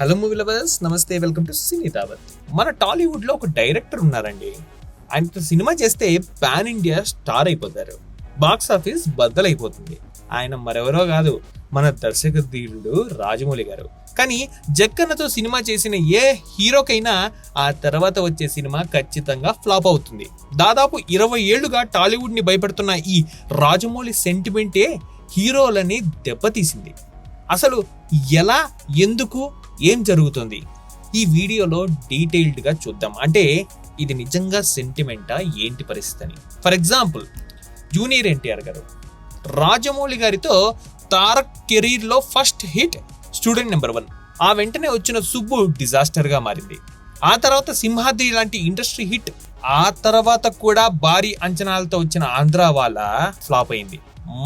Hello movie lovers, నమస్తే, welcome to సినీ దావత్. మన టాలీవుడ్ లో ఒక డైరెక్టర్ ఉన్నారండి. ఆయనతో సినిమా చేస్తే పాన్ ఇండియా స్టార్ అయిపోతారు, బాక్స్ ఆఫీస్ బద్దలైపోతుంది. ఆయన మరెవరో కాదు, మన దర్శక ధీరుడు రాజమౌళి గారు. కానీ జక్కన్నతో సినిమా చేసిన ఏ హీరోకైనా ఆ తర్వాత వచ్చే సినిమా ఖచ్చితంగా ఫ్లాప్ అవుతుంది. దాదాపు 20 ఏళ్లుగా టాలీవుడ్ ని భయపెడుతున్న ఈ రాజమౌళి సెంటిమెంటే హీరోలని దెబ్బతీసింది. అసలు ఎలా, ఎందుకు, ఏం జరుగుతుంది ఈ వీడియోలో డీటెయిల్డ్గా చూద్దాం. అంటే ఇది నిజంగా సెంటిమెంటా, ఏంటి పరిస్థితి అని. ఫర్ ఎగ్జాంపుల్, జూనియర్ ఎన్టీఆర్ గారు రాజమౌళి గారితో తారక్ కెరీర్ లో ఫస్ట్ హిట్ స్టూడెంట్ నెంబర్ 1. ఆ వెంటనే వచ్చిన సుబ్బు డిజాస్టర్ గా మారింది. ఆ తర్వాత సింహాద్రి లాంటి ఇండస్ట్రీ హిట్. ఆ తర్వాత కూడా భారీ అంచనాలతో వచ్చిన ఆంధ్ర వాళ్ళ ఫ్లాప్ అయింది.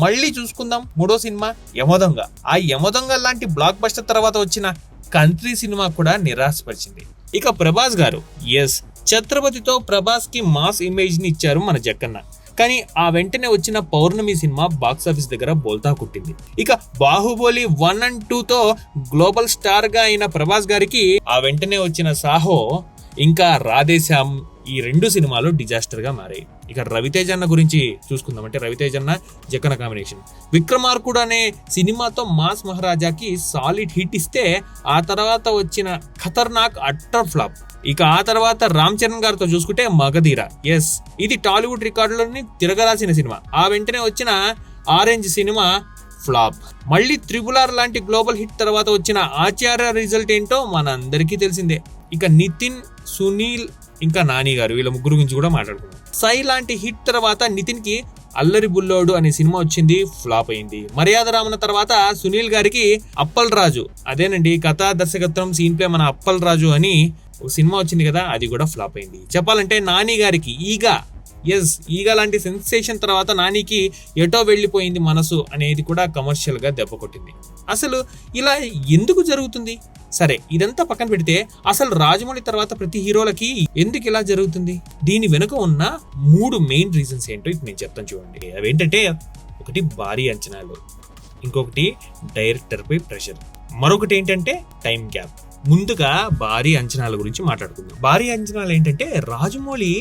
మళ్ళీ చూసుకుందాం మూడో సినిమా యమదొంగ. ఆ యమదొంగ లాంటి బ్లాక్ బస్టర్ తర్వాత వచ్చిన కంట్రీ సినిమా కూడా నిరాశపరిచింది. ఇక ప్రభాస్ గారు, ఎస్, ఛత్రపతితో ప్రభాస్ కి మాస్ ఇమేజ్ ని ఇచ్చారు మన జక్కన్న. కానీ ఆ వెంటనే వచ్చిన పౌర్ణమి సినిమా బాక్స్ ఆఫీస్ దగ్గర బోల్తా కొట్టింది. ఇక బాహుబలి 1 and 2తో గ్లోబల్ స్టార్ గా అయిన ప్రభాస్ గారికి ఆ వెంటనే వచ్చిన సాహో ఇంకా రాధేశ్యామ్, ఈ 2 సినిమాలు డిజాస్టర్ గా మారాయి. ఇక రవితేజ అన్న గురించి చూసుకుందాం. అంటే రవితేజ అన్న జక్కన కాంబినేషన్. విక్రమార్కుడు అనే సినిమాతో మాస్ మహారాజాకి సాలిడ్ హిట్ ఇస్తే ఆ తర్వాత వచ్చిన ఖతర్నాక్ అట్టర్ ఫ్లాప్. ఇక ఆ తర్వాత రామ్ చరణ్ గారితో చూసుకుంటే మగధీర, ఎస్, ఇది టాలీవుడ్ రికార్డులని తిరగరాసిన సినిమా. ఆ వెంటనే వచ్చిన ఆరెంజ్ సినిమా ఫ్లాప్. మళ్ళీ త్రిబుల్-ఆర్ లాంటి గ్లోబల్ హిట్ తర్వాత వచ్చిన ఆచార్య రిజల్ట్ ఏంటో మనందరికీ తెలిసిందే. ఇక నితిన్, సునీల్, ఇంకా నాని గారు, వీళ్ళ ముగ్గురు గురించి కూడా మాట్లాడుకున్నాం. సై లాంటి హిట్ తర్వాత నితిన్ కి అల్లరి బుల్లోడు అనే సినిమా వచ్చింది, ఫ్లాప్ అయింది. మర్యాద రామన్న తర్వాత సునీల్ గారికి అప్పల్ రాజు, అదేనండి కథా దర్శకత్వం సీన్ ప్లే మన అప్పల్ రాజు అని ఒక సినిమా వచ్చింది కదా, అది కూడా ఫ్లాప్ అయింది. చెప్పాలంటే నాని గారికి ఈగా, ఎస్, ఈగా లాంటి సెన్సేషన్ తర్వాత నానికి ఎటో వెళ్ళిపోయింది మనసు అనేది కూడా కమర్షియల్ గా దెబ్బ కొట్టింది. అసలు ఇలా ఎందుకు జరుగుతుంది? సరే, ఇదంతా పక్కన పెడితే అసలు రాజమౌళి తర్వాత ప్రతి హీరోలకి ఎందుకు ఇలా జరుగుతుంది? దీని వెనుక ఉన్న 3 మెయిన్ రీజన్స్ ఏంటో ఇప్పుడు నేను చెప్తాను చూడండి. అవేంటంటే, ఒకటి భారీ అంచనాలు, ఇంకొకటి డైరెక్టర్ పై ప్రెషర్, మరొకటి ఏంటంటే టైం గ్యాప్. ముందుగా భారీ అంచనాల గురించి మాట్లాడుకుందాం. భారీ అంచనాలు ఏంటంటే, రాజమౌళి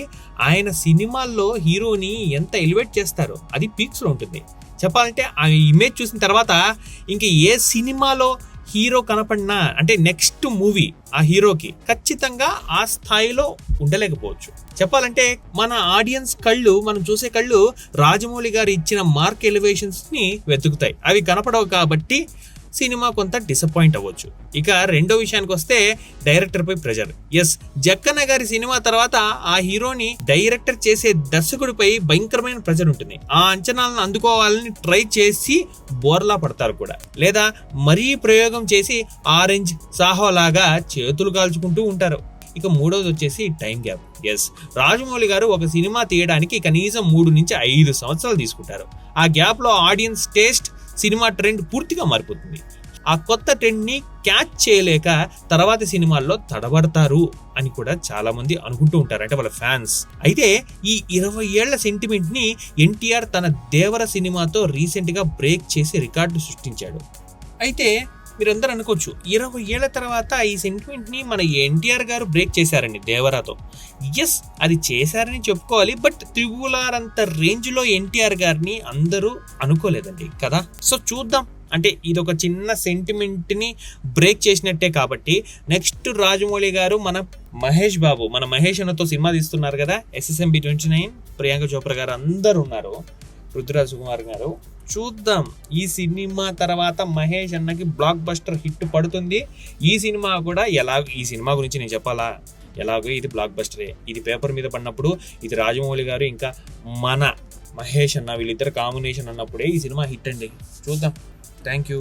ఆయన సినిమాల్లో హీరోని ఎంత ఎలివేట్ చేస్తారో అది పీక్స్ లో ఉంటుంది. చెప్పాలంటే ఆ ఇమేజ్ చూసిన తర్వాత ఇంకా ఏ సినిమాలో హీరో కనపడినా, అంటే నెక్స్ట్ మూవీ ఆ హీరోకి ఖచ్చితంగా ఆ స్థాయిలో ఉండలేకపోవచ్చు. చెప్పాలంటే మన ఆడియన్స్ కళ్ళు, మనం చూసే కళ్ళు రాజమౌళి గారు ఇచ్చిన మార్క్ ఎలివేషన్స్ ని వెతుకుతాయి. అవి కనపడవు కాబట్టి సినిమా కొంత డిసప్పాయింట్ అవ్వచ్చు. ఇక రెండో విషయానికి వస్తే డైరెక్టర్ పై ప్రెషర్. ఎస్, జక్కన్న గారి సినిమా తర్వాత ఆ హీరోని డైరెక్టర్ చేసే దర్శకుడిపై భయంకరమైన ప్రెషర్ ఉంటుంది. ఆ అంచనాలను అందుకోవాలని ట్రై చేసి బోర్లా పడతారు కూడా, లేదా మరీ ప్రయోగం చేసి ఆరెంజ్, సాహో లాగా చేతులు కాల్చుకుంటూ ఉంటారు. ఇక మూడోది వచ్చేసి టైం గ్యాప్. ఎస్, రాజమౌళి గారు ఒక సినిమా తీయడానికి కనీసం 3 నుంచి 5 సంవత్సరాలు తీసుకుంటారు. ఆ గ్యాప్ లో ఆడియన్స్ టేస్ట్, సినిమా ట్రెండ్ పూర్తిగా మారిపోతుంది. ఆ కొత్త ట్రెండ్ ని క్యాచ్ చేయలేక తర్వాత సినిమాల్లో తడబడతారు అని కూడా చాలా మంది అనుకుంటూ ఉంటారు, అంటే వాళ్ళ ఫ్యాన్స్. అయితే ఈ 20 ఏళ్ల సెంటిమెంట్ ని ఎన్టీఆర్ తన దేవర సినిమాతో రీసెంట్ గా బ్రేక్ చేసి రికార్డు సృష్టించాడు. అయితే మీరందరూ అనుకోవచ్చు, 20 ఏళ్ల తర్వాత ఈ సెంటిమెంట్ ని మన ఎన్టీఆర్ గారు బ్రేక్ చేశారండి దేవరాతో. ఎస్, అది చేశారని చెప్పుకోవాలి. బట్ త్రిబుల్-ఆర్ అంత రేంజ్ లో ఎన్టీఆర్ గారిని అందరూ అనుకోలేదండి కదా. సో చూద్దాం. అంటే ఇది ఒక చిన్న సెంటిమెంట్ ని బ్రేక్ చేసినట్టే కాబట్టి నెక్స్ట్ రాజమౌళి గారు మన మహేష్ అన్నతో సినిమా తీస్తున్నారు కదా, SSMB 29, ప్రియాంక చోప్రా గారు అందరు ఉన్నారు, పృథ్వీరాజ్ కుమార్ గారు. చూద్దాం, ఈ సినిమా తర్వాత మహేష్ అన్నకి బ్లాక్ బస్టర్ హిట్ పడుతుంది. ఈ సినిమా కూడా ఈ సినిమా గురించి నేను చెప్పాలా, ఎలాగో ఇది బ్లాక్ బస్టరే. ఇది పేపర్ మీద పడినప్పుడు ఇది రాజమౌళి గారు ఇంకా మన మహేష్ అన్న వీళ్ళిద్దరు కాంబినేషన్ అన్నప్పుడే ఈ సినిమా హిట్ అండి. చూద్దాం. Thank you.